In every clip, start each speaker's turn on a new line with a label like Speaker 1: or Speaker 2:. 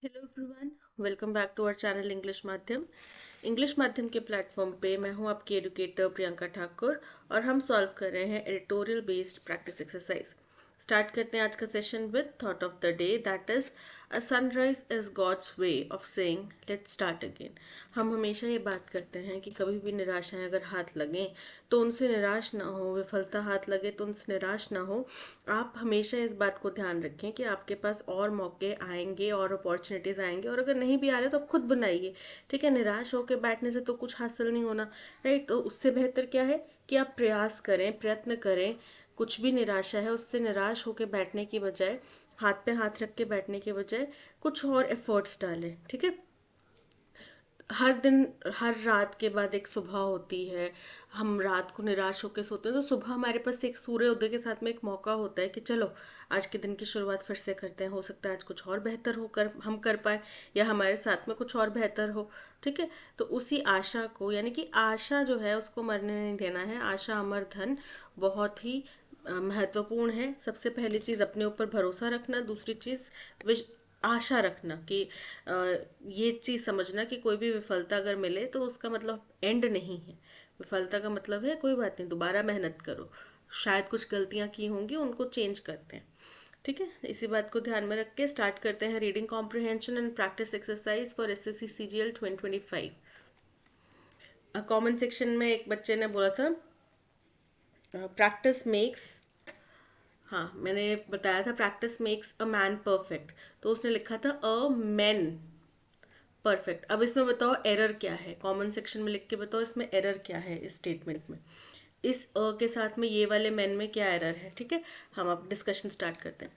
Speaker 1: Hello everyone, welcome back to our channel English माध्यम के platform पे मैं हूं आपकी एडुकेटर प्रियंका ठाकुर और हम सॉल्व कर रहे हैं editorial based practice exercise. Start करते हैं आज का session with thought of the day, that is a sunrise is god's way of saying let's start again. हम हमेशा ये बात करते हैं कि कभी भी निराशाएं अगर हाथ लगें तो उनसे निराश ना हो, विफलता हाथ लगे तो उनसे निराश ना हो। आप हमेशा इस बात को ध्यान रखें कि आपके पास और मौके आएंगे और अपॉर्चुनिटीज़ आएंगे, और अगर नहीं भी आ रहे तो आप खुद बनाइए। ठीक है, निराश होकर बैठने से तो कुछ हासिल नहीं होना। राइट, तो उससे बेहतर क्या है कि आप प्रयास करें, प्रयत्न करें। कुछ भी निराशा है उससे निराश होकर बैठने की बजाय, हाथ पे हाथ रख के बैठने के बजाय कुछ और एफर्ट्स डालें। ठीक है, हर दिन, हर रात के बाद एक सुबह होती है। हम रात को निराश होकर सोते हैं तो सुबह हमारे पास एक सूर्योदय के साथ में एक मौका होता है कि चलो आज के दिन की शुरुआत फिर से करते हैं, हो सकता है आज कुछ और बेहतर हो कर हम कर पाए, या हमारे साथ में कुछ और बेहतर हो। ठीक है, तो उसी आशा को, यानी कि आशा जो है उसको मरने नहीं देना है। आशा अमर धन, बहुत ही महत्वपूर्ण है। सबसे पहली चीज़ अपने ऊपर भरोसा रखना, दूसरी चीज़ आशा रखना कि ये चीज़ समझना कि कोई भी विफलता अगर मिले तो उसका मतलब एंड नहीं है। विफलता का मतलब है कोई बात नहीं, दोबारा मेहनत करो, शायद कुछ गलतियां की होंगी, उनको चेंज करते हैं। ठीक है, इसी बात को ध्यान में रख के स्टार्ट करते हैं reading comprehension and practice exercise for SSC CGL 2025। Common section में एक बच्चे ने बोला था प्रैक्टिस मेक्स, हाँ मैंने बताया था practice makes a man perfect, तो उसने लिखा था अ मैन परफेक्ट। अब इसमें बताओ एरर क्या है, कॉमन सेक्शन में लिख के बताओ इसमें एरर क्या है इस स्टेटमेंट में। इस के साथ में ये वाले मैन में क्या एरर है। ठीक है, हम अब डिस्कशन स्टार्ट करते हैं।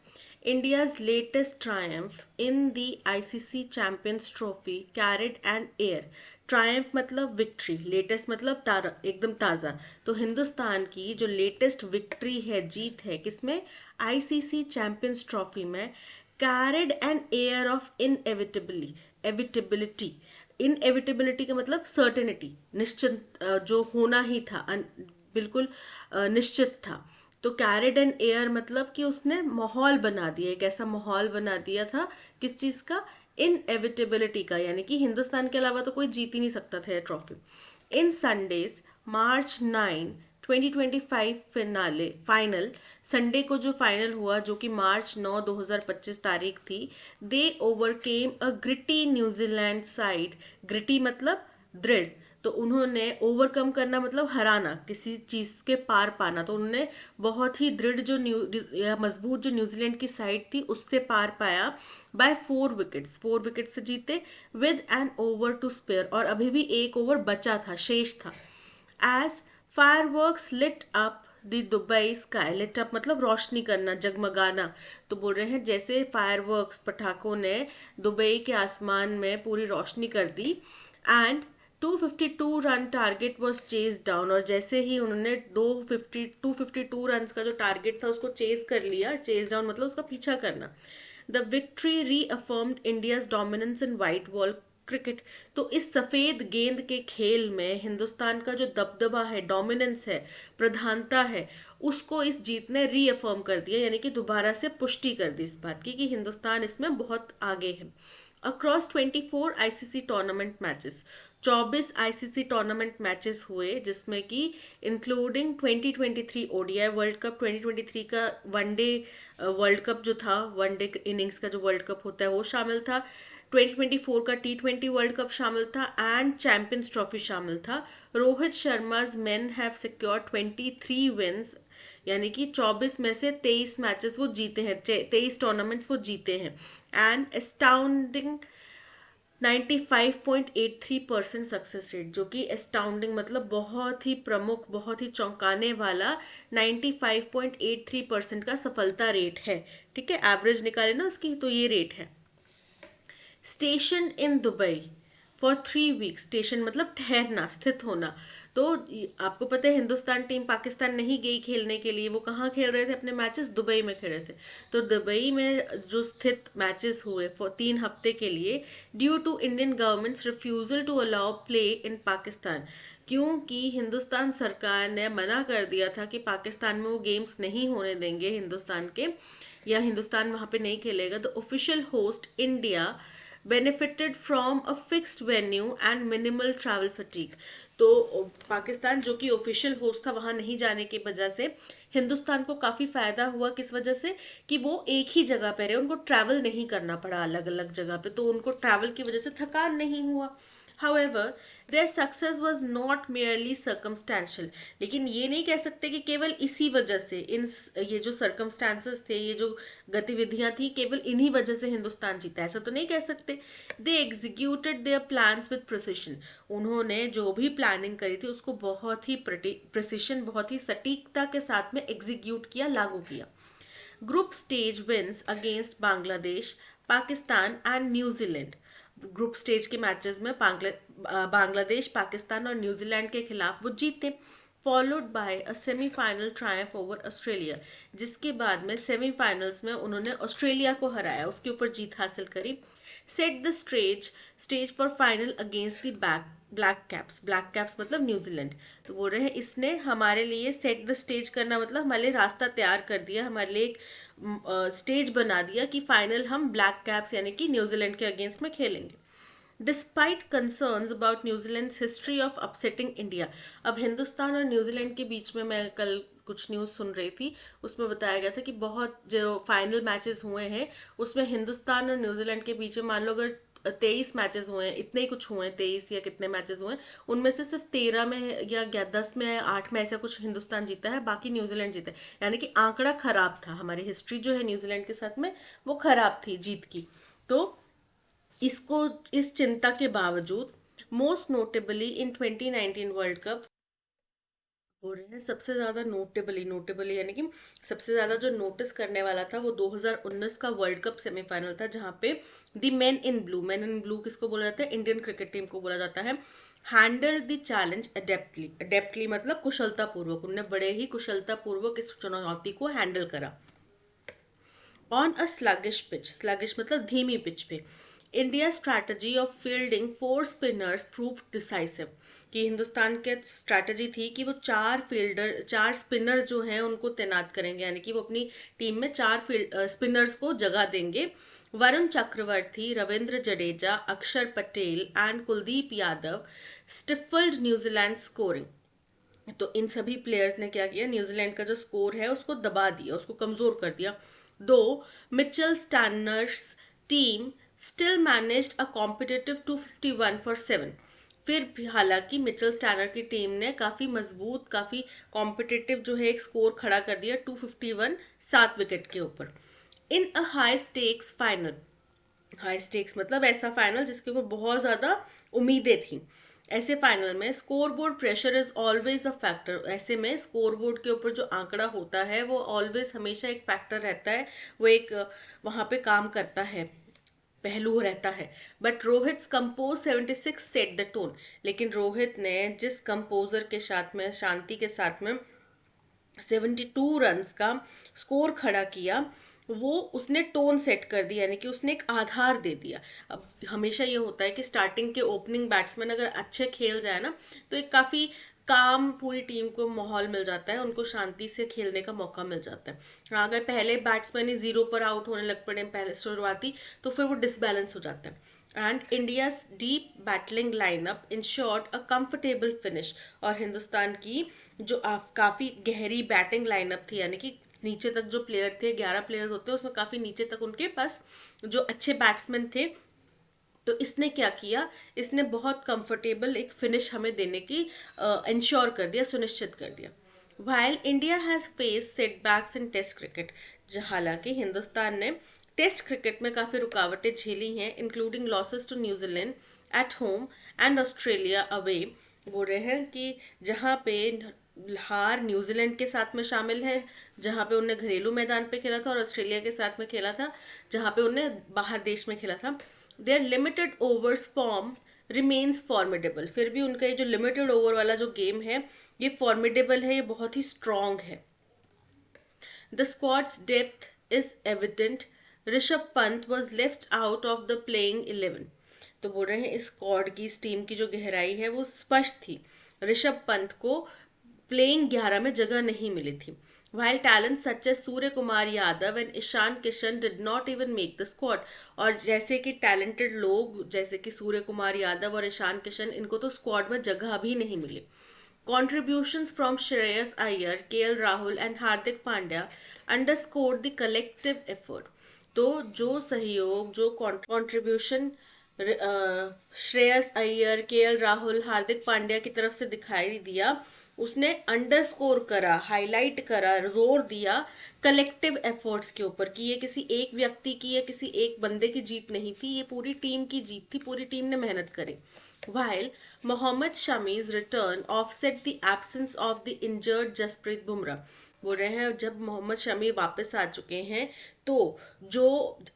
Speaker 1: India's latest triumph in the ICC champions trophy carried an air. Triumph मतलब विक्ट्री, लेटेस्ट मतलब तारा, एकदम ताज़ा। तो हिंदुस्तान की जो लेटेस्ट विक्ट्री है, जीत है किसमें, आईसीसी चैंपियंस ट्रॉफी में, carried an air of evitability. Inevitability का मतलब सर्टेनिटी, निश्चित, जो होना ही था, बिल्कुल निश्चित था। तो कैरिड एन एयर मतलब कि उसने माहौल बना दिया, एक ऐसा माहौल बना दिया था किस चीज का, इनएविटेबिलिटी का, यानी कि हिंदुस्तान के अलावा तो कोई जीत ही नहीं सकता था ये ट्रॉफी। इन संडेज मार्च 9 2025 फिनाले फाइनल, संडे को जो फाइनल हुआ जो कि मार्च 9 2025 तारीख थी, दे ओवरकेम अ ग्रिटी न्यूजीलैंड साइड। ग्रिटी मतलब दृढ़, तो उन्होंने ओवरकम करना मतलब हराना, किसी चीज के पार पाना, तो उन्होंने बहुत ही दृढ़ जो या मजबूत जो न्यूजीलैंड की साइड थी उससे पार पाया। बाय 4 विकेट्स, 4 विकेट से जीते, with an over to spare, और अभी भी एक ओवर बचा था, शेष था। As fireworks lit up the Dubai sky, lit up मतलब रोशनी करना, जगमगाना। तो बोल रहे हैं जैसे फायरवर्क्स, पटाखों ने दुबई के आसमान में पूरी रोशनी कर दी। And 252 run target was chase down, और जैसे ही उन्होंने 252 रन का जो टारगेट था उसको चेज कर लिया, चेज डाउन मतलब उसका पीछा करना। The victory reaffirmed India's dominance in white ball cricket. तो इस सफेद गेंद के खेल में हिंदुस्तान का जो दबदबा है, डोमिनेंस है, प्रधानता है, उसको इस जीत ने रीअफर्म कर दिया, यानी कि दोबारा से पुष्टि कर दी इस बात की कि हिंदुस्तान इसमें बहुत आगे है। Across 24 ICC tournament matches, 24 ICC tournament matches हुए, जिसमें कि इंक्लूडिंग 2023 ओडीआई वर्ल्ड कप, 2023 का वनडे वर्ल्ड कप जो था, वनडे इनिंग्स का जो वर्ल्ड कप होता है वो शामिल था, 2024 का टी20 वर्ल्ड कप शामिल था, एंड चैंपियंस ट्रॉफी शामिल था। Rohit Sharma's men have secured 23 wins, यानी कि 24 में से 23 मैचेस वो जीते हैं, 23 टूर्नामेंट्स वो जीते हैं। एंड एस्टाउंडिंग 95.83% सक्सेस रेट, जो कि एस्टाउंडिंग मतलब बहुत ही प्रमुख, बहुत ही चौंकाने वाला 95.83% का सफलता रेट है। ठीक है, एवरेज निकाले ना उसकी, तो ये रेट है। Station in Dubai for 3 weeks, station मतलब ठहरना, स्थित होना। तो आपको पता है हिंदुस्तान टीम पाकिस्तान नहीं गई खेलने के लिए, वो कहाँ खेल रहे थे अपने मैचेस, दुबई में खेल रहे थे। तो दुबई में जो स्थित मैचेस हुए फॉर 3 हफ्ते के लिए, due to Indian government's refusal to allow play in Pakistan, क्योंकि हिंदुस्तान सरकार ने मना कर दिया था कि पाकिस्तान में वो गेम्स नहीं होने देंगे हिंदुस्तान के, या हिंदुस्तान वहाँ पे नहीं खेलेगा। The official host India benefited from a fixed venue and minimal travel fatigue. तो पाकिस्तान जो कि ऑफिशियल होस्ट था, वहां नहीं जाने की वजह से हिंदुस्तान को काफी फायदा हुआ। किस वजह से? कि वो एक ही जगह पे रहे, उनको ट्रैवल नहीं करना पड़ा अलग अलग जगह पे, तो उनको ट्रैवल की वजह से थकान नहीं हुआ। However, their success was not merely circumstantial। लेकिन ये नहीं कह सकते कि केवल इसी वजह से, ये जो circumstances थे, ये जो गतिविधियां थी, केवल इन्हीं वजह से हिंदुस्तान जीता, ऐसा तो नहीं कह सकते। They executed their plans with precision। उन्होंने जो भी प्लानिंग करी थी उसको बहुत ही प्रिसिशन, बहुत ही सटीकता के साथ में एग्जीक्यूट किया, लागू किया। Group stage wins against Bangladesh, Pakistan and New Zealand. Group stage के मैचेस में बांग्लादेश, पाकिस्तान और न्यूजीलैंड के खिलाफ वो जीते। Followed by a semifinal triumph over Australia, जिसके बाद में सेमीफाइनल्स में उन्होंने ऑस्ट्रेलिया को हराया, उसके ऊपर जीत हासिल करी। Set the stage for final against the black caps मतलब न्यूजीलैंड। तो बोल रहे हैं इसने हमारे लिए सेट द स्टेज करना मतलब हमारे लिए रास्ता तैयार कर दिया, हमारे लिए एक स्टेज बना दिया कि फाइनल हम ब्लैक कैप्स यानी कि न्यूजीलैंड के अगेंस्ट में खेलेंगे। Despite concerns about New Zealand's history of upsetting India. अब हिंदुस्तान और न्यूजीलैंड के बीच में मैं कल कुछ न्यूज़ सुन रही थी, उसमें बताया गया था कि बहुत जो फाइनल मैचेस हुए हैं उसमें हिंदुस्तान और न्यूजीलैंड के बीच में, मान लो अगर 23 मैचेस हुए हैं, इतने ही कुछ हुए हैं, 23 या कितने मैचेस हुए हैं, उनमें से सिर्फ 13 में या 10 में 8 में ऐसा कुछ हिंदुस्तान जीता है, बाकी न्यूजीलैंड जीता है। यानी कि आंकड़ा खराब था, हमारी हिस्ट्री जो है न्यूजीलैंड के साथ में वो खराब थी जीत की। तो इसको, इस चिंता के बावजूद, मोस्ट नोटेबली इन 2019 वर्ल्ड कप हो रहे हैं, सबसे ज्यादा नोटेबली यानी कि सबसे ज्यादा जो नोटिस करने वाला था वो 2019 का वर्ल्ड कप सेमीफाइनल था, जहां पे द मैन इन ब्लू किसको बोला जाता है? इंडियन क्रिकेट टीम को बोला जाता है। हैंडल द चैलेंज अडेप्टली मतलब कुशलता पूर्वक, उन्होंने बड़े ही कुशलता पूर्वक इस चुनौती को हैंडल करा। ऑन अ स्लगिश मतलब धीमी पिच पे, India strategy of fielding 4 spinners prove decisive. कि हिंदुस्तान के स्ट्रैटेजी थी कि वो 4 स्पिनर जो हैं उनको तैनात करेंगे, यानी कि वो अपनी टीम में 4 स्पिनर्स को जगह देंगे। Varun Chakravarthy, Ravindra Jadeja, Axar Patel and Kuldeep Yadav stifled New Zealand scoring. तो इन सभी प्लेयर्स ने क्या किया? न्यूजीलैंड का जो स्कोर है उसको दबा दिया, उसको कमजोर कर दिया। Though Mitchell Santner's team still managed a competitive 251 for 7। फिर भी हालांकि मिचेल स्टैनर की टीम ने काफी मजबूत, काफी कॉम्पिटिटिव जो है एक स्कोर खड़ा कर दिया, 251 7 विकेट के ऊपर। In a high stakes final, high stakes मतलब ऐसा फाइनल जिसके ऊपर बहुत ज्यादा उम्मीदें थी। ऐसे फाइनल में score board pressure is always a factor. ऐसे में स्कोर बोर्ड के ऊपर जो आंकड़ा होता है वो ऑलवेज हमेशा एक फैक्टर रहता है, वो एक वहां पे काम करता है, पहलू रहता है। But Rohit compose 76 set the tone. लेकिन रोहित ने जिस कंपोजर के साथ में, शांति के साथ में 72 रन्स का स्कोर खड़ा किया, वो उसने टोन सेट कर दिया, यानी कि उसने एक आधार दे दिया। अब हमेशा ये होता है कि स्टार्टिंग के ओपनिंग बैट्समैन अगर अच्छे खेल जाए ना, तो एक काफी काम पूरी टीम को माहौल मिल जाता है, उनको शांति से खेलने का मौका मिल जाता है। हाँ, अगर पहले बैट्समैन ही 0 पर आउट होने लग पड़े पहले शुरुआती, तो फिर वो डिसबैलेंस हो जाता है। And India's deep batting lineup insured a comfortable finish. और हिंदुस्तान की जो काफी गहरी बैटिंग लाइनअप थी, यानी कि नीचे तक जो प्लेयर थे, 11 प्लेयर्स होते हैं उसमें काफी नीचे तक उनके पास जो अच्छे बैट्समैन थे, तो इसने क्या किया? इसने बहुत कंफर्टेबल एक फिनिश हमें देने की इंश्योर कर दिया, सुनिश्चित कर दिया। While India has face setbacks in test cricket, हालांकि हिंदुस्तान ने टेस्ट क्रिकेट में काफी रुकावटें झेली हैं, including losses to New Zealand at home and Australia away. बोल रहे हैं कि जहाँ पे हार न्यूजीलैंड के साथ में शामिल है, जहाँ पे उन्हें घरेलू मैदान पे खेला था, और ऑस्ट्रेलिया के साथ में खेला था जहाँ पे उन्हें बाहर देश में खेला था। Their limited overs form remains formidable. फिर भी उनका ये जो लिमिटेड ओवर वाला जो गेम है ये फॉर्मिडेबल है, ये बहुत ही स्ट्रांग है। The squad's depth is evident, Rishabh Pant was left out of the playing 11। तो बोल रहे हैं इस स्क्वाड की, इस टीम की जो गहराई है वो स्पष्ट थी, ऋषभ पंत को प्लेइंग 11 में जगह नहीं मिली थी। while talents such as Surya Kumar Yadav and Ishan Kishan did not even make the squad. और जैसे कि टैलेंटेड लोग जैसे कि सूर्य कुमार यादव और ईशान किशन, इनको तो स्क्वाड में जगह भी नहीं मिली. Contributions from Shreyas Iyer, KL Rahul and Hardik Pandya underscored the collective effort. तो जो सहयोग, जो कंट्रीब्यूशन श्रेयस अय्यर, केएल राहुल, हार्दिक पांड्या की तरफ से दिखाई दिया, उसने अंडरस्कोर करा, हाईलाइट करा, जोर दिया कलेक्टिव एफर्ट्स के ऊपर कि ये किसी एक व्यक्ति की या किसी एक बंदे की जीत नहीं थी, ये पूरी टीम की जीत थी, पूरी टीम ने मेहनत करी. While Mohammad Shami's return offset the absence of the injured Jasprit Bumrah. बोल रहे हैं जब मोहम्मद शमी वापस आ चुके हैं तो जो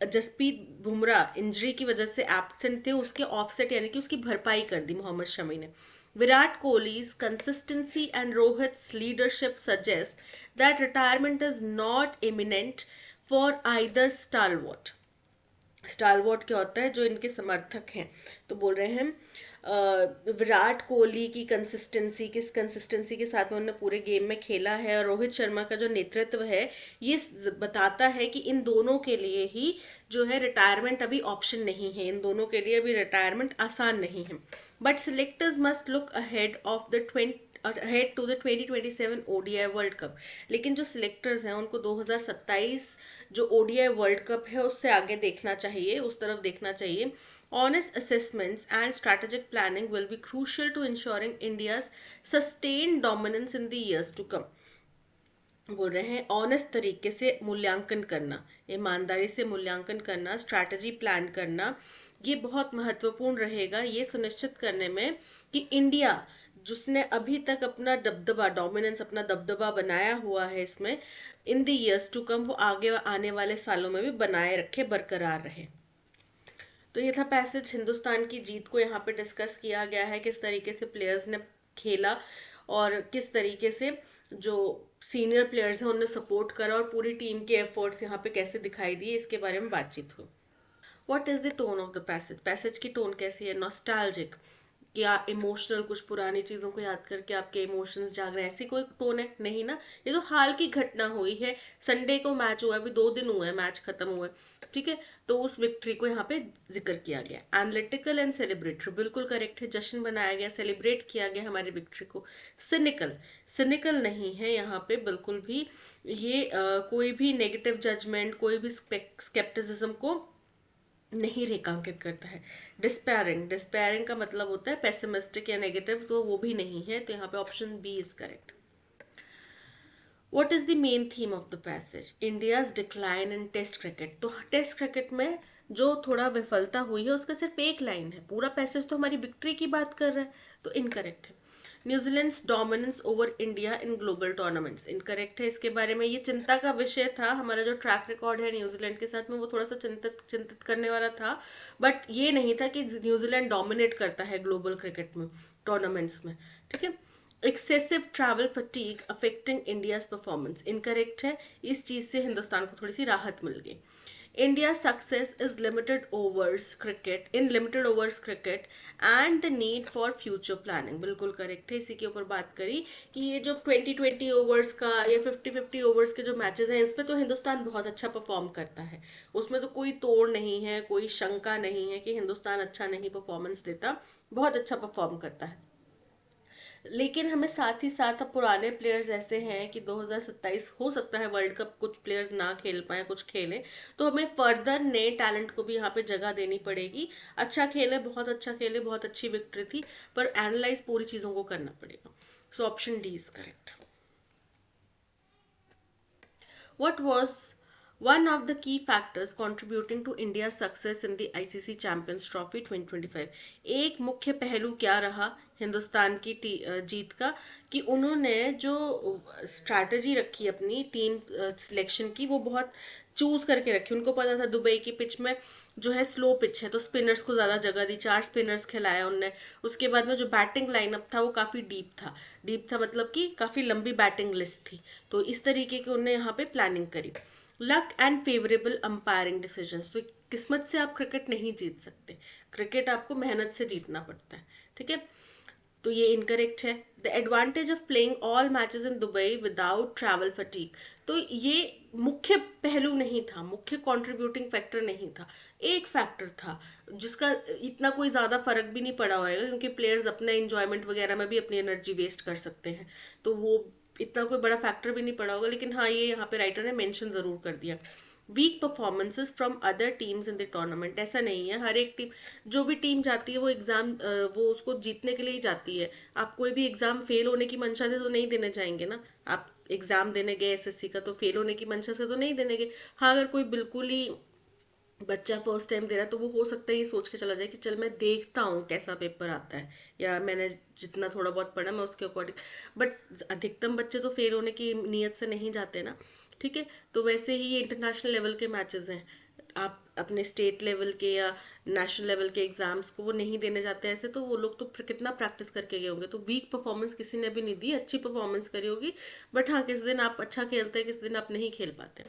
Speaker 1: जसप्रीत बुमराह इंजरी की वजह से एब्सेंट थे उसके ऑफसेट यानी कि उसकी भरपाई कर दी मोहम्मद शमी ने. Virat कोहली's consistency and Rohit's leadership suggest that retirement is not imminent for either stalwart. स्टालवॉट क्या होता है? जो इनके समर्थक हैं. तो बोल रहे हैं विराट कोहली की कंसिस्टेंसी, किस कंसिस्टेंसी के साथ में उन्होंने पूरे गेम में खेला है, और रोहित शर्मा का जो नेतृत्व है ये बताता है कि इन दोनों के लिए ही जो है रिटायरमेंट अभी ऑप्शन नहीं है, इन दोनों के लिए अभी रिटायरमेंट आसान नहीं है. But selectors must look ahead of the head to the 2027 ODI world cup. लेकिन जो सिलेक्टर्स हैं उनको 2027 जो ODI वर्ल्ड कप है उससे आगे देखना चाहिए, उस तरफ देखना चाहिए. Honest assessments and strategic planning will be crucial to ensuring India's sustained dominance in the years to come. बोल रहे हैं ऑनेस्ट तरीके से मूल्यांकन करना, ईमानदारी से मूल्यांकन करना, स्ट्रैटेजी प्लान करना, ये बहुत महत्वपूर्ण रहेगा ये सुनिश्चित करने में कि इंडिया जिसने अभी तक अपना दबदबा, डोमिनेंस, अपना दबदबा बनाया हुआ है इसमें, in the years to come वो आगे आने वाले सालों में भी बनाए रखे, बरकरार रहे. तो ये था पैसेज. हिंदुस्तान की जीत को यहाँ पे डिस्कस किया गया है, किस तरीके से प्लेयर्स ने खेला और किस तरीके से जो सीनियर प्लेयर्स हैं उन्होंने सपोर्ट करा और पूरी टीम के एफर्ट्स यहाँ पे कैसे दिखाई दिए, इसके बारे में बातचीत हुई. What is the tone of the passage? Passage की टोन कैसी है? नॉस्टैल्जिक, क्या इमोशनल, कुछ पुरानी चीज़ों को याद करके आपके इमोशंस जाग रहे हैं, ऐसी कोई टोन है? नहीं ना, ये तो हाल की घटना हुई है. संडे को मैच हुआ है, अभी 2 दिन हुए हैं मैच खत्म हुए, ठीक है. तो उस विक्ट्री को यहाँ पे जिक्र किया गया. एनालिटिकल एंड सेलिब्रेटरी, बिल्कुल करेक्ट है. जश्न बनाया गया, सेलिब्रेट किया गया हमारी विक्ट्री को. सिनिकल, सिनिकल नहीं है यहाँ पे बिल्कुल भी. ये कोई भी नेगेटिव जजमेंट, कोई भी स्केप्टिसिज्म को नहीं रेखांकित करता है. डिस्पैरिंग, डिस्पैरिंग का मतलब होता है पेसिमिस्टिक या नेगेटिव, तो वो भी नहीं है. तो यहाँ पे option B is correct. What is the main theme of the passage? India's decline in test cricket. तो टेस्ट क्रिकेट में जो थोड़ा विफलता हुई है उसका सिर्फ एक लाइन है, पूरा पैसेज तो हमारी विक्ट्री की बात कर रहा है, तो इनकरेक्ट है. New Zealand's dominance over India in global tournaments, incorrect है. इसके बारे में ये चिंता का विषय था, हमारा जो ट्रैक रिकॉर्ड है न्यूजीलैंड के साथ में वो थोड़ा सा चिंतित करने वाला था, बट ये नहीं था कि न्यूजीलैंड डोमिनेट करता है ग्लोबल क्रिकेट में, टूर्नामेंट्स में, ठीक है. Excessive travel fatigue affecting India's performance, incorrect है. इस चीज से हिंदुस्तान को थोड़ी सी राहत मिल गई. India's success is limited overs cricket and the need for future planning, बिल्कुल करेक्ट है. इसी के ऊपर बात करी कि ये जो 20-20 ओवर्स का या 50-50 ओवर्स के जो मैचेस हैं इसमें तो हिंदुस्तान बहुत अच्छा परफॉर्म करता है, उसमें तो कोई तोड़ नहीं है, कोई शंका नहीं है कि हिंदुस्तान अच्छा नहीं परफॉर्मेंस देता, बहुत अच्छा परफॉर्म करता है. लेकिन हमें साथ ही साथ अब पुराने प्लेयर्स ऐसे हैं कि 2027 हो सकता है वर्ल्ड कप कुछ प्लेयर्स ना खेल पाए, कुछ खेलें, तो हमें फर्दर नए टैलेंट को भी यहाँ पे जगह देनी पड़ेगी. अच्छा खेले, बहुत अच्छा खेले, बहुत अच्छी विक्ट्री थी, पर एनालाइज पूरी चीज़ों को करना पड़ेगा. सो option D is correct. What was one of the key factors contributing to India's success in the ICC Champions Trophy 2025? एक मुख्य पहलू क्या रहा हिंदुस्तान की जीत का, कि उन्होंने जो स्ट्रैटेजी रखी अपनी टीम सिलेक्शन की वो बहुत चूज करके रखी. उनको पता था दुबई की पिच में जो है स्लो पिच है, तो स्पिनर्स को ज्यादा जगह दी, 4 स्पिनर्स खिलाया उनने. उसके बाद में जो बैटिंग लाइनअप था वो काफी डीप था मतलब कि काफी लंबी बैटिंग लिस्ट थी. तो इस तरीके की उन्होंने यहाँ पे प्लानिंग करी. Luck and favourable umpiring decisions, तो किस्मत से आप क्रिकेट नहीं जीत सकते, क्रिकेट आपको मेहनत से जीतना पड़ता है, ठीक है. तो ये इनकरेक्ट है। The advantage of playing all matches in Dubai without travel fatigue, तो ये मुख्य पहलू नहीं था, मुख्य कंट्रीब्यूटिंग फैक्टर नहीं था, एक फैक्टर था जिसका इतना कोई ज़्यादा फर्क भी नहीं पड़ा होगा, क्योंकि प्लेयर्स अपने इंजॉयमेंट वगैरह में भी अपनी एनर्जी वेस्ट कर सकते हैं, तो वो इतना कोई बड़ा फैक्टर भी नहीं पड़ा होगा। लेकिन हाँ, ये यहाँ पे राइटर ने मेंशन ज़रूर कर दिया। Weak performances from other teams in the tournament, ऐसा नहीं है, हर एक टीम, जो भी टीम जाती है वो एग्जाम वो उसको जीतने के लिए ही जाती है। आप कोई भी एग्जाम फेल होने की मंशा से तो नहीं देने जाएंगे ना। आप एग्जाम देने गए एसएससी का, तो फेल होने की मंशा से तो नहीं देने गए। हाँ, अगर कोई बिल्कुल ही बच्चा फर्स्ट टाइम दे रहा है तो वो हो सकता है ये सोच के चला जाए कि चल मैं देखता हूँ कैसा पेपर आता है, या मैंने जितना थोड़ा बहुत पढ़ा मैं उसके अकॉर्डिंग, बट अधिकतम बच्चे तो फेल होने की नीयत से नहीं जाते ना। ठीक है, तो वैसे ही ये इंटरनेशनल लेवल के मैचेस हैं, आप अपने स्टेट लेवल के या नेशनल लेवल के एग्जाम्स को वो नहीं देने जाते ऐसे, तो वो लोग तो कितना प्रैक्टिस करके गए होंगे। तो वीक परफॉर्मेंस किसी ने भी नहीं दी, अच्छी परफॉर्मेंस करी होगी, बट हाँ, किस दिन आप अच्छा खेलते हैं, किस दिन आप नहीं खेल पाते।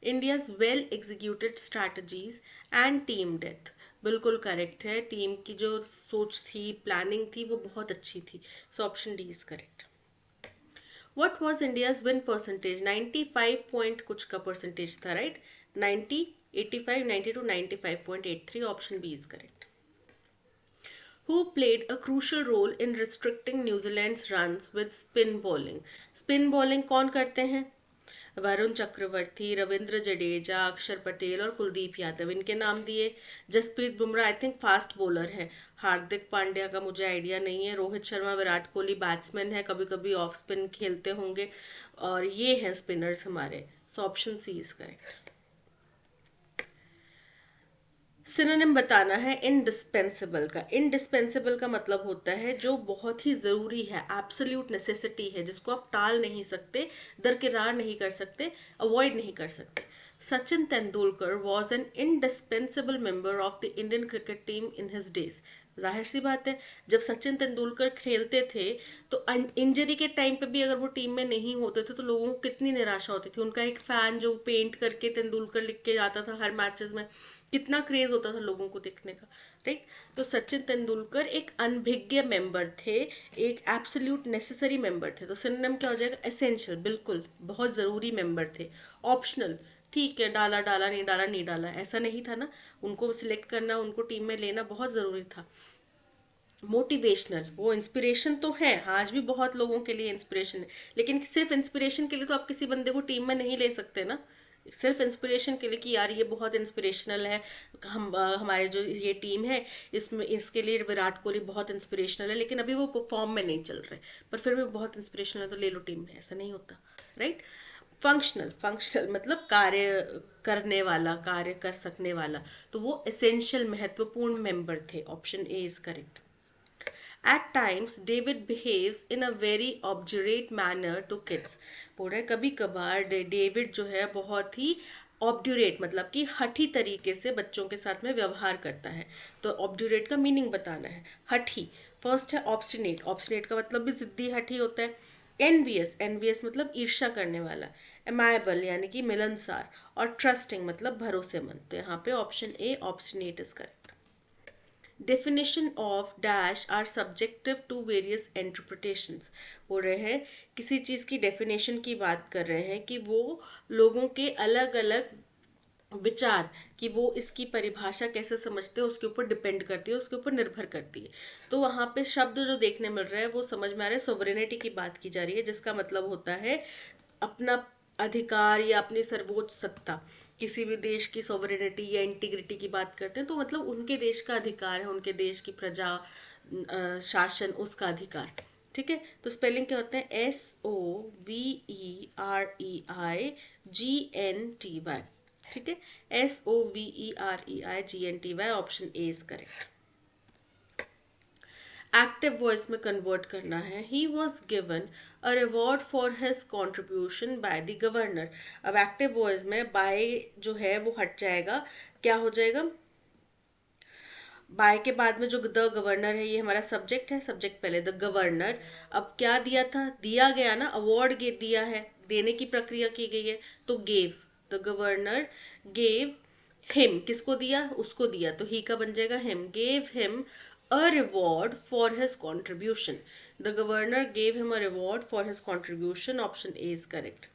Speaker 1: India's well executed strategies and team death, बिल्कुल करेक्ट है। टीम की जो सोच थी, प्लानिंग थी, वो बहुत अच्छी थी। So option D is correct. What was India's win percentage, 95 point कुछ का परसेंटेज था, right? 90, 85, 92, 95.83, option B is correct. Who played a crucial role in restricting New Zealand's runs with spin bowling? Spin bowling कौन करते हैं? वरुण चक्रवर्ती, रविंद्र जडेजा, अक्षर पटेल और कुलदीप यादव, इनके नाम दिए। Jasprit Bumrah I think fast bowler है। हार्दिक पांड्या का मुझे आइडिया नहीं है। रोहित शर्मा, विराट कोहली बैट्समैन है, कभी कभी ऑफ स्पिन खेलते होंगे, और ये हैं स्पिनर्स हमारे। So option C is correct. Synonym बताना है इंडिस्पेंसिबल का। इंडिस्पेंसिबल का मतलब होता है जो बहुत ही जरूरी है, एब्सोल्यूट नेसेसिटी है, जिसको आप टाल नहीं सकते, दरकिरार नहीं कर सकते, अवॉइड नहीं कर सकते। Sachin Tendulkar was an indispensable member of the Indian cricket team in his days. जाहिर सी बात है, जब सचिन तेंदुलकर खेलते थे तो इंजरी के टाइम पे भी अगर वो टीम में नहीं होते थे तो लोगों को कितनी निराशा होती थी। उनका एक फैन जो पेंट करके तेंदुलकर लिख के जाता था हर मैचेस में, कितना क्रेज होता था लोगों को देखने का, राइट? तो सचिन तेंदुलकर एक अनभिज्ञ मेंबर थे, एक एब्सोल्यूट नेसेसरी मेंबर थे। तो सिनोनिम क्या हो जाएगा? एसेंशियल, बिल्कुल बहुत जरूरी मेंबर थे। ऑप्शनल, ठीक है, डाला डाला, नहीं डाला नहीं डाला, ऐसा नहीं था ना। उनको सिलेक्ट करना, उनको टीम में लेना बहुत जरूरी था। मोटिवेशनल, वो इंस्पिरेशन तो है, आज भी बहुत लोगों के लिए इंस्पिरेशन है, लेकिन सिर्फ इंस्पिरेशन के लिए तो आप किसी बंदे को टीम में नहीं ले सकते ना। सिर्फ इंस्पिरेशन के लिए कि यार ये बहुत इंस्पिरेशनल है, हम हमारे जो ये टीम है इसमें, इसके लिए विराट कोहली बहुत इंस्पिरेशनल है, लेकिन अभी वो फॉर्म में नहीं चल रहे, पर फिर भी बहुत इंस्पिरेशनल है तो ले लो टीम में, ऐसा नहीं होता, राइट? फंक्शनल, फंक्शनल मतलब कार्य करने वाला, कार्य कर सकने वाला, तो वो एसेंशियल महत्वपूर्ण मेंबर थे। Option A is correct. At times, David behaves in a very obdurate manner to kids. बोल रहे कभी कभार डेविड जो है बहुत ही ऑब्ड्यूरेट मतलब कि हठी तरीके से बच्चों के साथ में व्यवहार करता है। तो ऑब्ड्यूरेट का मीनिंग बताना है। हठी, फर्स्ट है ऑब्स्टिनेट, ऑब्स्टिनेट का मतलब भी जिद्दी हठी होता है। एनवियस, एनवियस मतलब ईर्ष्या करने वाला। एमायबल यानी कि मिलनसार, और ट्रस्टिंग मतलब भरोसेमंद। तो यहाँ पे option A obstinate is correct. Definition of dash are subjective to various interpretations. बोल रहे हैं किसी चीज की डेफिनेशन की बात कर रहे हैं कि वो लोगों के अलग अलग विचार, कि वो इसकी परिभाषा कैसे समझते हैं उसके ऊपर डिपेंड करती है, उसके ऊपर निर्भर करती है। तो वहां पे शब्द जो देखने मिल रहा है वो समझ में आ रहा है, सोवरेनिटी की बात की जा रही है, जिसका मतलब होता है अपना अधिकार या अपनी सर्वोच्च सत्ता। किसी भी देश की सोवरेनिटी या इंटीग्रिटी की बात करते हैं तो मतलब उनके देश का अधिकार है, उनके देश की प्रजा, शासन, उसका अधिकार। ठीक है, तो स्पेलिंग क्या होता है? SOVEREIGNTY। ठीक है, SOVEREIGNTY, option A is correct. Active voice में कन्वर्ट करना है। He was given a reward for his contribution by the governor. अब एक्टिव वॉइस में बाय जो है वो हट जाएगा, क्या हो जाएगा? बाय के बाद में जो द गवर्नर है ये हमारा सब्जेक्ट है, सब्जेक्ट पहले द गवर्नर। अब क्या दिया था? दिया गया ना, अवार्ड दिया है, देने की प्रक्रिया की गई है, तो gave, the governor gave him, किसको दिया? उसको दिया, तो ही का बन जाएगा him. Gave him a reward for his contribution. The governor gave him a reward for his contribution. Option A is correct.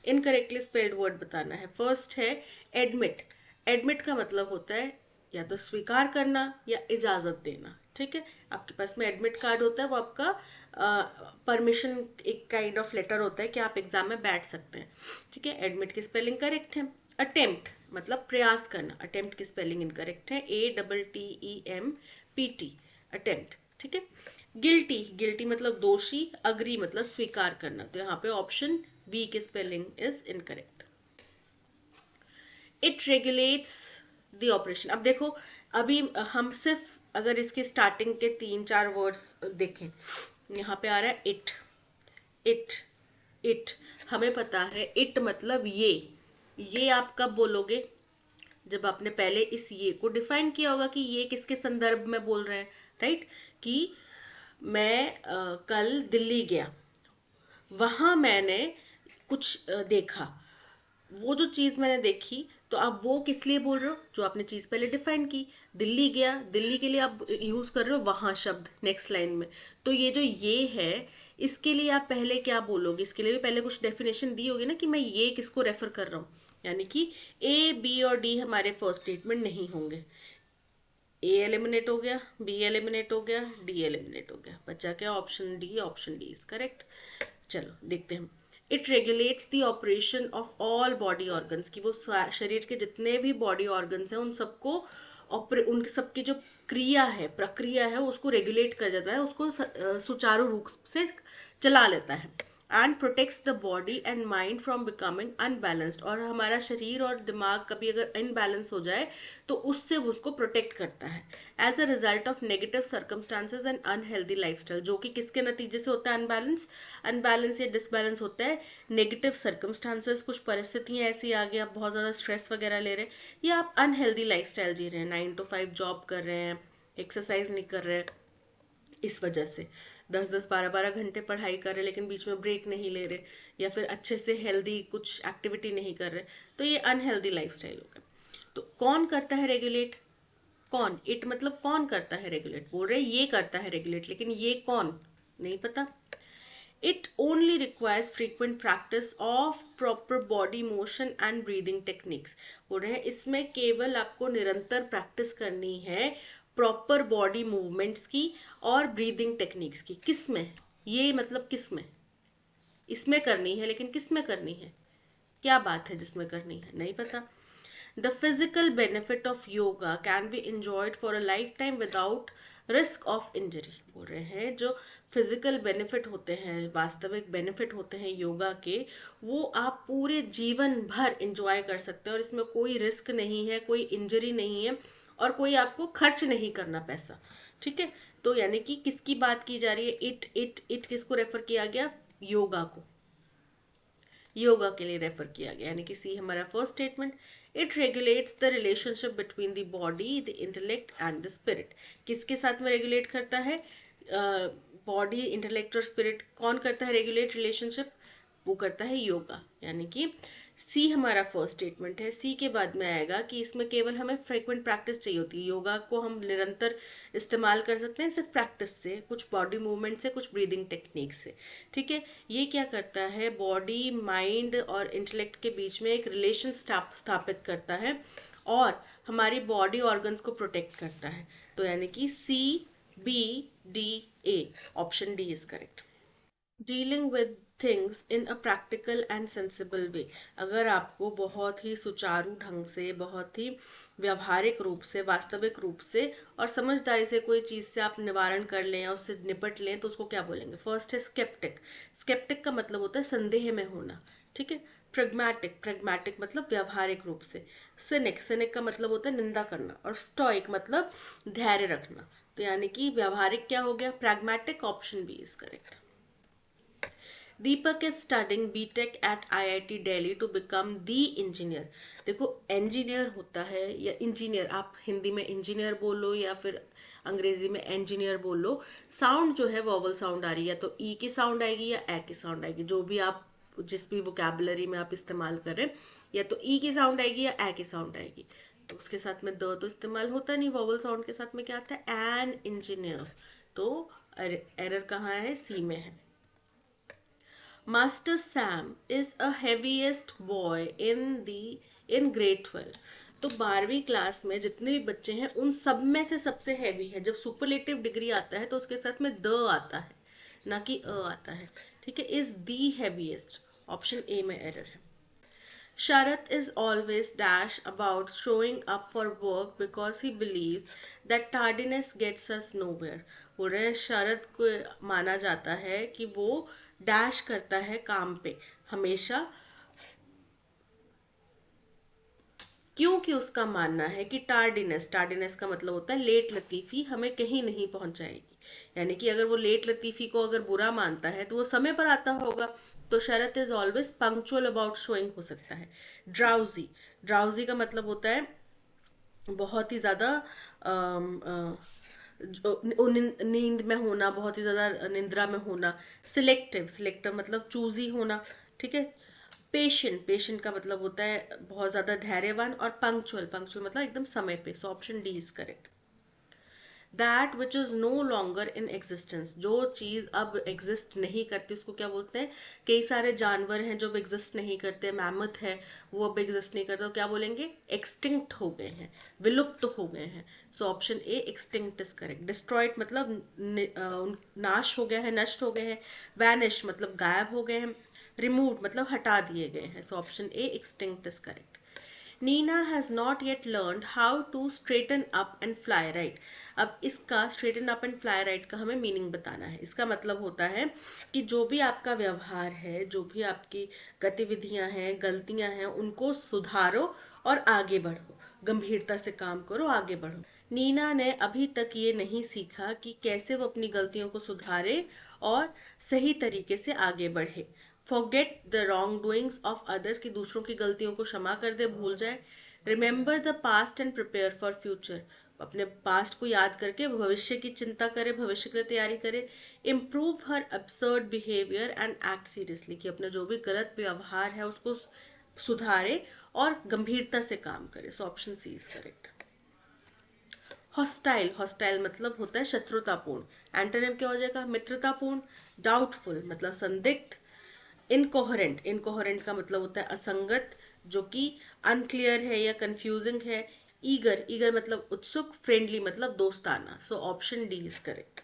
Speaker 1: Incorrectly spelled word बताना है. फर्स्ट है एडमिट. एडमिट का मतलब होता है या तो स्वीकार करना या इजाजत देना. ठीक है, आपके पास में एडमिट कार्ड होता है, वो आपका परमिशन एक काइंड ऑफ लेटर होता है कि आप एग्जाम में बैठ सकते हैं. ठीक है, एडमिट की स्पेलिंग करेक्ट है. अटेम्प्ट मतलब प्रयास करना. अटेम्प्ट की स्पेलिंग इनकरेक्ट है. ATTEMPT attempt. ठीक है. गिल्टी. गिल्टी मतलब दोषी. अग्री मतलब स्वीकार करना. तो यहाँ पे ऑप्शन बी की spelling is incorrect. It regulates the operation. अब देखो, अभी हम सिर्फ अगर इसके स्टार्टिंग के 3-4 वर्ड्स देखें, यहाँ पे आ रहा है इट. इट इट हमें पता है इट मतलब ये आप कब बोलोगे? जब आपने पहले इस ये को डिफाइन किया होगा कि ये किसके संदर्भ में बोल रहे हैं. राइट, कि मैं कल दिल्ली गया, वहां मैंने कुछ देखा, वो जो चीज मैंने देखी, तो आप वो किस लिए बोल रहे हो? जो आपने चीज पहले डिफाइन की. दिल्ली गया, दिल्ली के लिए आप यूज कर रहे हो वहां शब्द नेक्स्ट लाइन में. तो ये जो ये है, इसके लिए आप पहले क्या बोलोगे? इसके लिए भी पहले कुछ डेफिनेशन दी होगी ना कि मैं ये किसको रेफर कर रहा हूँ. यानी कि ए, बी और डी हमारे फर्स्ट स्टेटमेंट नहीं होंगे. ए एलिमिनेट हो गया, बी एलिमिनेट हो गया, डी एलिमिनेट हो गया. बचा क्या? Option D. Option D is correct. चलो देखते हैं. It regulates the operation of all body organs. की वो शरीर के जितने भी बॉडी ऑर्गन्स हैं उन सबको उनके सबकी जो क्रिया है, प्रक्रिया है, उसको रेगुलेट कर जाता है, उसको सुचारू रूप से चला लेता है. And protects the body and mind from becoming unbalanced. और हमारा शरीर और दिमाग कभी अगर इनबैलेंस हो जाए तो उससे उसको प्रोटेक्ट करता है. As a result of negative circumstances and unhealthy lifestyle. जो कि किसके नतीजे से होता है अनबैलेंस? अनबैलेंस या डिसबैलेंस होता है नेगेटिव सर्कमस्टांसेस. कुछ परिस्थितियां ऐसी आ गई, आप बहुत ज़्यादा स्ट्रेस वगैरह ले रहे हैं, या आप अनहेल्दी लाइफस्टाइल जी रहे हैं, 9 to 5 जॉब कर रहे हैं, एक्सरसाइज नहीं कर रहे हैं, इस वजह से 10-10 12-12 घंटे पढ़ाई कर रहे लेकिन बीच में ब्रेक नहीं ले रहे, या फिर अच्छे से हेल्दी कुछ एक्टिविटी नहीं कर रहे, तो ये अनहेल्दी लाइफस्टाइल हो गया. तो कौन करता है रेगुलेट? कौन? इट मतलब कौन करता है रेगुलेट? बोल रहे ये करता है रेगुलेट, लेकिन ये कौन नहीं पता. It only requires frequent practice of proper body motion and breathing techniques. बोल रहे हैं इसमें केवल आपको निरंतर प्रैक्टिस करनी है प्रॉपर बॉडी मूवमेंट्स की और ब्रीदिंग टेक्निक्स की. किस में? ये मतलब किस में? इसमें करनी है, लेकिन किस में करनी है? क्या बात है जिसमें करनी है? नहीं पता. The physical benefit of yoga can be enjoyed for a lifetime without risk of injury. बोल रहे हैं जो फिजिकल बेनिफिट होते हैं, वास्तविक बेनिफिट होते हैं योगा के, वो आप पूरे जीवन भर इंजॉय कर सकते हैं और इसमें कोई रिस्क नहीं है, कोई इंजरी नहीं है और कोई आपको खर्च नहीं करना पैसा. ठीक है, तो यानी कि किसकी बात की जा रही है? इट इट इट किसको रेफर किया गया? योगा को. योगा के लिए रेफर किया गया, यानी कि सी हमारा first statement. It regulates the relationship between the body, the intellect and the spirit. किसके साथ में रेगुलेट करता है? बॉडी, इंटेलेक्ट और स्पिरिट. कौन करता है रेगुलेट रिलेशनशिप? वो करता है योगा. यानी कि सी हमारा फर्स्ट स्टेटमेंट है. सी के बाद में आएगा कि इसमें केवल हमें फ्रीक्वेंट प्रैक्टिस चाहिए होती है. योगा को हम निरंतर इस्तेमाल कर सकते हैं सिर्फ प्रैक्टिस से, कुछ बॉडी मूवमेंट से, कुछ ब्रीदिंग टेक्निक से. ठीक है, ये क्या करता है? बॉडी, माइंड और इंटेलेक्ट के बीच में एक रिलेशन स्थापित करता है और हमारी बॉडी ऑर्गन्स को प्रोटेक्ट करता है. तो यानी कि C, B, D, A. Option D is correct. Dealing with things in a practical and sensible way. अगर आपको बहुत ही सुचारू ढंग से, बहुत ही व्यवहारिक रूप से, वास्तविक रूप से और समझदारी से कोई चीज़ से आप निवारण कर लें या उससे निपट लें, तो उसको क्या बोलेंगे? फर्स्ट है स्केप्टिक. स्केप्टिक का मतलब होता है संदेह में होना. ठीक है. प्रेग्मेटिक. प्रेग्मेटिक मतलब व्यवहारिक रूप से. सिनिक. सिनिक का मतलब होता है निंदा करना. और स्टोइक मतलब धैर्य रखना. तो यानी कि व्यवहारिक क्या हो गया? Pragmatic. Option B is correct. Deepak is studing B Tech at IIT Delhi to become the engineer. देखो, इंजीनियर होता है या इंजीनियर, आप हिंदी में इंजीनियर बोलो या फिर अंग्रेजी में इंजीनियर बोलो, साउंड जो है वोवल साउंड आ रही है, तो ई की साउंड आएगी या ए की साउंड आएगी, जो भी आप जिस भी वोकैबुलरी में आप इस्तेमाल कर रहे हैं, या तो ई की साउंड आएगी या ए की साउंड आएगी. तो उसके साथ में द तो इस्तेमाल होता नहीं, वोवल साउंड के साथ में क्या आता है, एन इंजीनियर। तो एरर कहाँ है, सी में है। Master Sam is a heaviest boy in grade 12। तो 12वीं क्लास में जितने भी बच्चे हैं उन सब में से सबसे हैवी है। जब सुपरलेटिव डिग्री आता है तो उसके साथ में द आता है, ना कि अ आता है। ठीक है, is the heaviest, option A में एरर है। Sharath is always dash about showing up for work because he believes that tardiness gets us nowhere। बोल रहे हैं शरद को माना जाता है कि वो डैश करता है काम पे हमेशा, क्योंकि उसका मानना है कि टार्डिनेस, टार्डिनेस का मतलब होता है लेट लतीफ़ी, हमें कहीं नहीं पहुंचाएगी। यानी कि अगर वो लेट लतीफ़ी को अगर बुरा मानता है तो वो समय पर आता होगा। तो Sharat is always punctual about showing हो सकता है। ड्राउजी, ड्राउजी का मतलब होता है बहुत ही ज़्यादा नींद में होना, बहुत ही ज़्यादा निंद्रा में होना। सिलेक्टिव, सिलेक्टिव मतलब चूजी होना। ठीक है, पेशेंट, पेशेंट का मतलब होता है बहुत ज़्यादा धैर्यवान। और पंक्चुअल, पंक्चुअल मतलब एकदम समय पे। So option D is correct. That which is no longer in existence, जो चीज़ अब एग्जिस्ट नहीं करती उसको क्या बोलते हैं। कई सारे जानवर हैं जो अब एग्जिस्ट नहीं करते, मैमथ है वो अब एग्जिस्ट नहीं करते, तो क्या बोलेंगे, एक्सटिंक्ट हो गए हैं, विलुप्त हो गए हैं। So option A extinct is correct. Destroyed मतलब नाश हो गया है, नष्ट हो गए हैं। वैनिश मतलब गायब हो गए हैं। रिमूव मतलब हटा दिए गए हैं। So option A extinct is correct. Neena has not yet learn how to straighten up and fly right. अब इसका straighten up and fly right का हमें मीनिंग बताना है। इसका मतलब होता है कि जो भी आपका व्यवहार है, जो भी आपकी गतिविधियां हैं, गलतियां हैं, उनको सुधारो और आगे बढ़ो, गंभीरता से काम करो, आगे बढ़ो। नीना ने अभी तक ये नहीं सीखा कि कैसे वो अपनी गलतियों को सुधारे और सही तरीके से आगे बढ़े। Forget the wrong doings of others, की दूसरों की गलतियों को क्षमा कर दे, भूल जाए। Remember the past and prepare for future, अपने पास्ट को याद करके भविष्य की चिंता करे, भविष्य के लिए तैयारी करे। Improve her absurd behaviour and act seriously, कि अपना जो भी गलत व्यवहार है उसको सुधारे और गंभीरता से काम करे। So option C is correct. Hostile, hostile मतलब होता है शत्रुतापूर्ण। एंटोनिम क्या हो जाएगा, मित्रतापूर्ण। डाउटफुल मतलब संदिग्ध। इनकोहरेंट, इनकोहरेंट का मतलब होता है असंगत, जो कि अनक्लियर है या कंफ्यूजिंग है। ईगर, ईगर मतलब उत्सुक। फ्रेंडली मतलब दोस्ताना। सो option D is correct.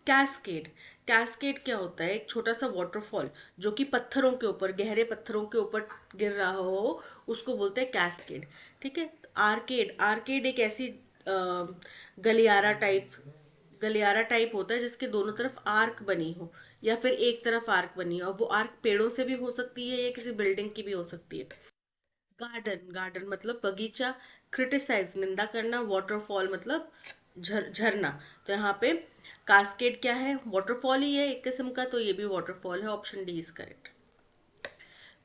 Speaker 1: Cascade, cascade क्या होता है, एक छोटा सा वाटरफॉल जो कि पत्थरों के ऊपर, गहरे पत्थरों के ऊपर गिर रहा हो, उसको बोलते हैं कैस्केड। ठीक है, आर्केड, आर्केड एक ऐसी गलियारा टाइप, गलियारा टाइप होता है जिसके दोनों तरफ आर्क बनी हो या फिर एक तरफ आर्क बनी हो। वो आर्क पेड़ों से भी हो सकती है या किसी बिल्डिंग की भी हो सकती है। गार्डन, गार्डन मतलब बगीचा। क्रिटिसाइज निंदा करना। वाटरफॉल मतलब झरना। तो यहाँ पे कास्केड क्या है, वाटरफॉल ही है एक किस्म का, तो ये भी वाटरफॉल है। Option D is correct.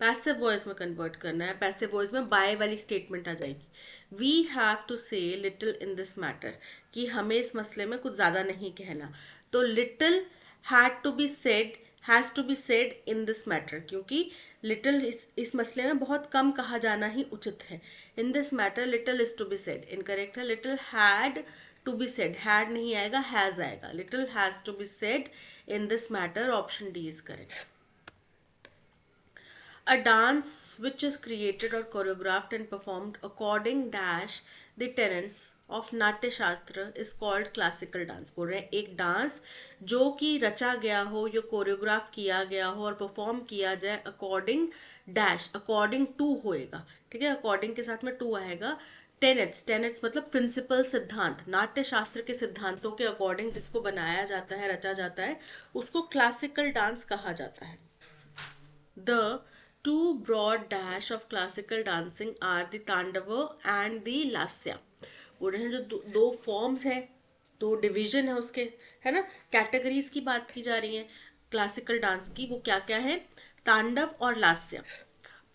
Speaker 1: Passive voice में कन्वर्ट करना है। पैसिव वॉइस में बाय वाली स्टेटमेंट आ जाएगी। वी हैव टू से लिटिल इन दिस मैटर, कि हमें इस मसले में कुछ ज़्यादा नहीं कहना। तो little had to be said, has to be said in this matter, क्योंकि लिटिल इस मसले में बहुत कम कहा जाना ही उचित है। In this matter little is to be said incorrect है। Little had to be said, had नहीं आएगा, हैज़ आएगा। Little has to be said in this matter, option D is correct. A dance which is created or choreographed and performed according dash the tenets of नाट्य शास्त्र is called classical dance। बोल रहे हैं एक dance जो कि रचा गया हो या कोरियोग्राफ किया गया हो और परफॉर्म किया जाए अकॉर्डिंग डैश, अकॉर्डिंग टू होएगा। ठीक है, अकॉर्डिंग के साथ में टू आएगा। टेनेट्स, टेनेट्स मतलब प्रिंसिपल, सिद्धांत। नाट्य शास्त्र के सिद्धांतों के अकॉर्डिंग जिसको बनाया जाता है, रचा जाता है, उसको क्लासिकल डांस कहा जाता है। The two broad dash of classical dancing are the Tandava and the Lasya। बोल रहे हैं जो दो फॉर्म्स है, दो डिवीजन है उसके, है ना, कैटेगरीज की बात की जा रही है क्लासिकल डांस की, वो क्या क्या है, तांडव और lasya.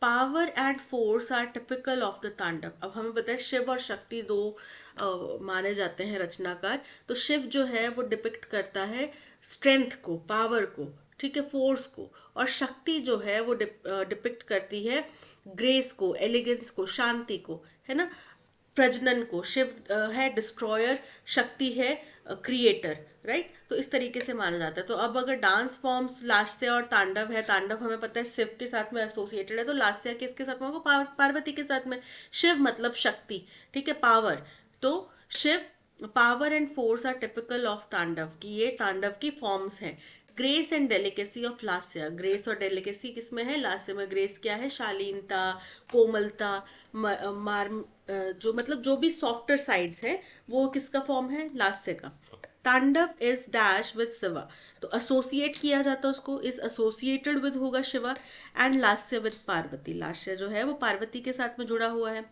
Speaker 1: Power and force are typical of the tandava. अब हमें पता है शिव और शक्ति दो माने जाते हैं रचनाकार। तो शिव जो है वो डिपिक्ट करता है स्ट्रेंथ को, पावर को, ठीक है, फोर्स को। और शक्ति जो है वो डिपिक्ट करती है ग्रेस को, एलिगेंस को, शांति को, है ना, प्रजनन को, शिव है डिस्ट्रॉयर, शक्ति है क्रिएटर, राइट। तो इस तरीके से माना जाता है। तो अब अगर डांस फॉर्म्स लास्य और तांडव है, तांडव हमें पता है शिव के साथ में एसोसिएटेड है, तो लास्य किसके साथ में होगा, पार्वती के साथ में। शिव मतलब शक्ति, ठीक है, पावर। तो Shiva, power and force are typical of tandava, की ये तांडव की फॉर्म्स हैं। Grace and delicacy of lasya, grace और डेलिकेसी किसमें है, लास्य में। ग्रेस क्या है, शालीनता, कोमलता, मार, जो मतलब जो भी सॉफ्टर साइड्स है वो किसका फॉर्म है, लास्य का। तांडव इज डैश विद शिवा, तो एसोसिएट किया जाता है उसको, इज एसोसिएटेड विद होगा Shiva, and lasya with Parvati, लास्य जो है वो पार्वती के साथ में जुड़ा हुआ है।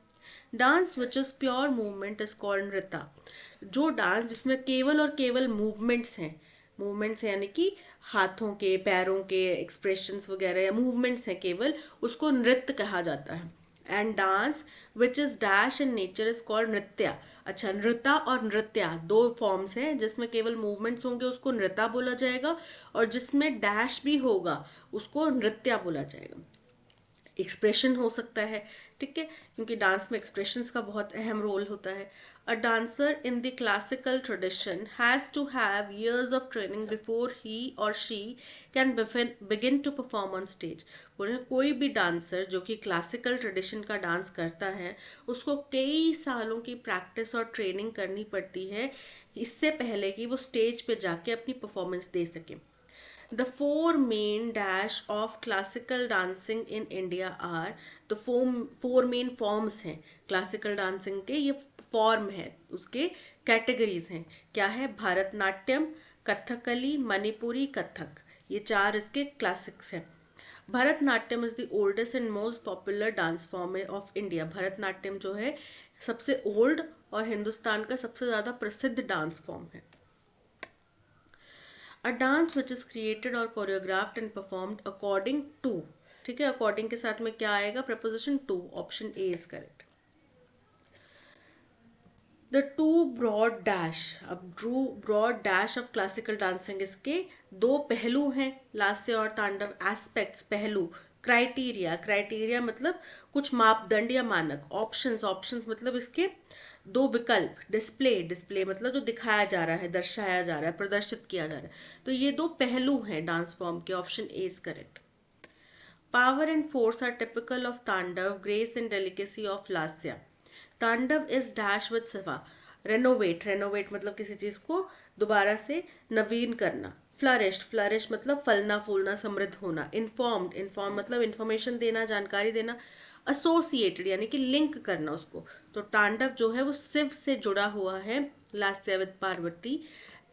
Speaker 1: Dance which is pure movement is called नृत्य, जो डांस जिसमें केवल और केवल मूवमेंट्स हैं, मूवमेंट्स यानी कि हाथों के, पैरों के एक्सप्रेशंस वगैरह या मूवमेंट्स हैं केवल, उसको नृत्य कहा जाता है। And dance which is dash in nature is called नृत्य। अच्छा, नृत्य और नृत्या दो फॉर्म्स हैं, जिसमें केवल मूवमेंट्स होंगे उसको नृत्य बोला जाएगा, और जिसमें डैश भी होगा उसको नृत्या बोला जाएगा। एक्सप्रेशन हो सकता है, ठीक है, क्योंकि डांस में एक्सप्रेशंस का बहुत अहम रोल होता है। A dancer in the classical tradition has to have years of training before he और she can begin to perform on stage. बोले कोई भी डांसर जो कि क्लासिकल ट्रेडिशन का डांस करता है उसको कई सालों की प्रैक्टिस और ट्रेनिंग करनी पड़ती है इससे पहले कि वो स्टेज पे जाके अपनी परफॉर्मेंस दे सके। The four main dash of classical dancing in India are, the four main forms हैं classical dancing के, ये फॉर्म है, उसके कैटेगरीज हैं, क्या है, भरतनाट्यम, कथकली, मणिपुरी, कथक, ये चार इसके क्लासिक्स हैं। Bharatanatyam is the oldest and most popular dance form of India, Bharatanatyam जो है सबसे ओल्ड और हिंदुस्तान का सबसे ज़्यादा प्रसिद्ध डांस फॉर्म है। A dance which is created और choreographed and performed according to, ठीक है, अकॉर्डिंग के साथ में क्या आएगा, proposition to, option A is correct. The two broad dash, अब true broad dash of classical dancing, इसके दो पहलू हैं, लास्य और तांडव। एस्पेक्ट्स, पहलू। क्राइटेरिया, क्राइटेरिया मतलब कुछ मापदंड या मानक। ऑप्शंस, ऑप्शंस मतलब इसके दो विकल्प। डिस्प्ले, डिस्प्ले मतलब जो दिखाया जा रहा है, दर्शाया जा रहा है, प्रदर्शित किया जा रहा है। तो ये दो पहलू हैं डांस फॉर्म के, option A is correct. Power and force are typical of Tandava, grace and delicacy of Lasya. Tandava is dash with Shiva, renovate, renovate मतलब किसी चीज को दोबारा से नवीन करना। फ्लरिश्ड, फ्लरिश मतलब फलना फूलना, समृद्ध होना। इन्फॉर्म्ड, इन्फॉर्म मतलब इन्फॉर्मेशन देना, जानकारी देना। एसोसिएटेड यानी कि लिंक करना उसको, तो तांडव जो है वो शिव से जुड़ा हुआ है, लास्य with Parvati.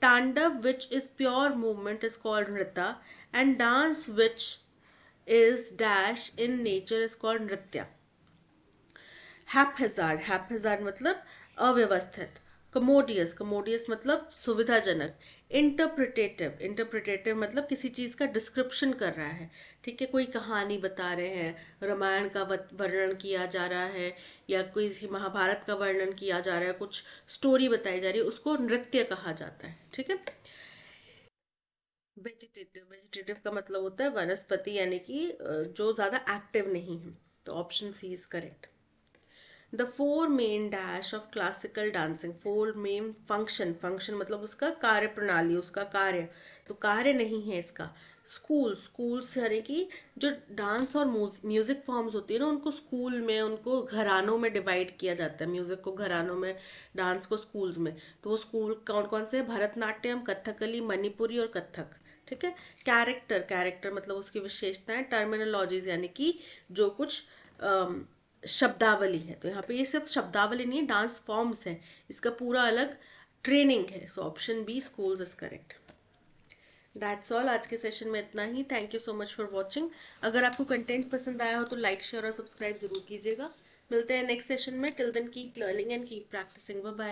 Speaker 1: Tandava which is pure movement is called nritya, and dance which is dash in nature is called nritya. Haphazard, हैपहैजार्ड मतलब अव्यवस्थित। कमोडियस, कमोडियस मतलब सुविधाजनक। इंटरप्रिटेटिव, इंटरप्रिटेटिव मतलब किसी चीज का डिस्क्रिप्शन कर रहा है, ठीक है, कोई कहानी बता रहे हैं, रामायण का वर्णन किया जा रहा है या कोई महाभारत का वर्णन किया जा रहा है, कुछ स्टोरी बताई जा रही है, उसको नृत्य कहा जाता है, ठीक है। वेजिटेटिव, वेजिटेटिव का मतलब होता है वनस्पति, यानी कि जो ज्यादा एक्टिव नहीं है, तो option C is correct. The four main dash of classical dancing, four main function, function मतलब उसका कार्य प्रणाली, उसका कार्य, तो कार्य नहीं है इसका। स्कूल, स्कूल्स यानी कि जो डांस और म्यूजिक फॉर्म्स होती है ना, उनको स्कूल में, उनको घरानों में डिवाइड किया जाता है, म्यूजिक को घरानों में, डांस को स्कूल्स में। तो वो स्कूल कौन कौन से हैं, भरतनाट्यम, कथकली, मणिपुरी और कथक, ठीक है। कैरेक्टर, कैरेक्टर मतलब उसकी विशेषताएं। टर्मिनोलॉजीज यानी कि जो कुछ शब्दावली है, तो यहाँ पे ये सिर्फ शब्दावली नहीं है, डांस फॉर्म्स है, इसका पूरा अलग ट्रेनिंग है, so option B schools is correct. That's all, आज के सेशन में इतना ही। Thank you so much for watching. अगर आपको कंटेंट पसंद आया हो तो लाइक, शेयर और सब्सक्राइब जरूर कीजिएगा। मिलते हैं नेक्स्ट सेशन में। Till then keep learning and keep practising. Bye bye.